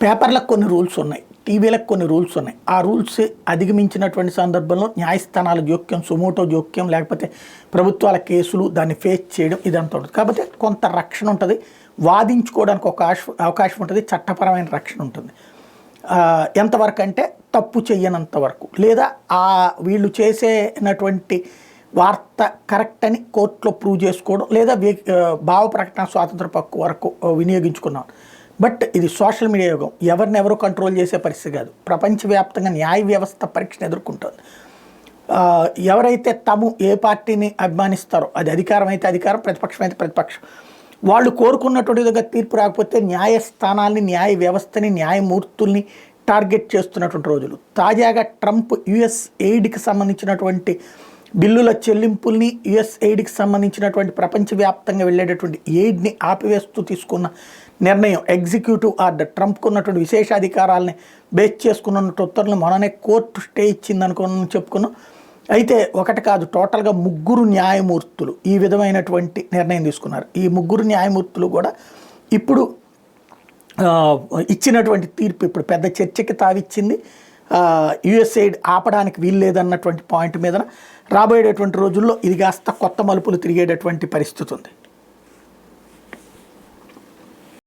పేపర్లకు కొన్ని రూల్స్ ఉన్నాయి, టీవీలకు కొన్ని రూల్స్ ఉన్నాయి. ఆ రూల్స్ అధిగమించినటువంటి సందర్భంలో న్యాయస్థానాల జోక్యం, సుమోటో జోక్యం, లేకపోతే ప్రభుత్వాల కేసులు దాన్ని ఫేస్ చేయడం ఇదంతా ఉంటుంది. కాకపోతే కొంత రక్షణ ఉంటుంది, వాదించుకోవడానికి ఒక అవకాశం ఉంటుంది, చట్టపరమైన రక్షణ ఉంటుంది. ఎంతవరకు అంటే తప్పు చెయ్యనంత వరకు, లేదా వీళ్ళు చేసేనటువంటి వార్త కరెక్ట్ అని కోర్టులో ప్రూవ్ చేసుకోవడం, లేదా భావ ప్రకటన స్వాతంత్ర హక్కు వరకు వినియోగించుకున్నాం. బట్ ఇది సోషల్ మీడియా యుగం, ఎవరినెవరో కంట్రోల్ చేసే పరిస్థితి కాదు. ప్రపంచవ్యాప్తంగా న్యాయ వ్యవస్థ పరీక్షను ఎదుర్కొంటుంది. ఎవరైతే తాము ఏ పార్టీని అభిమానిస్తారో, అది అధికారం అయితే అధికారం, ప్రతిపక్షం అయితే ప్రతిపక్షం, వాళ్ళు కోరుకున్నటువంటి విధంగా తీర్పు రాకపోతే న్యాయస్థానాల్ని, న్యాయ వ్యవస్థని, న్యాయమూర్తుల్ని టార్గెట్ చేస్తున్నటువంటి రోజులు. తాజాగా ట్రంప్ యుఎస్ ఎయిడ్కి సంబంధించినటువంటి బిల్లుల చెల్లింపుల్ని, యుఎస్ ఎయిడ్కి సంబంధించినటువంటి ప్రపంచవ్యాప్తంగా వెళ్ళేటటువంటి ఎయిడ్ని ఆపివేస్తూ తీసుకున్న నిర్ణయం, ఎగ్జిక్యూటివ్ ఆర్డర్, ట్రంప్కు ఉన్నటువంటి విశేషాధికారాలని బేస్ చేసుకున్నటువంటి ఉత్తర్వులు మొన్ననే కోర్టు స్టే ఇచ్చిందనుకుని చెప్పుకున్నాం. అయితే ఒకటి కాదు, టోటల్గా 3 న్యాయమూర్తులు ఈ విధమైనటువంటి నిర్ణయం తీసుకున్నారు. ఈ 3 న్యాయమూర్తులు కూడా ఇప్పుడు ఇచ్చినటువంటి తీర్పు ఇప్పుడు పెద్ద చర్చకి తావిచ్చింది. యుఎస్ఎయిడ్ ఆపడానికి వీల్లేదన్నటువంటి పాయింట్ మీద రాబోయేటటువంటి రోజుల్లో ఇది కాస్త కొత్త మలుపులు తిరిగేటటువంటి పరిస్థితి ఉంది.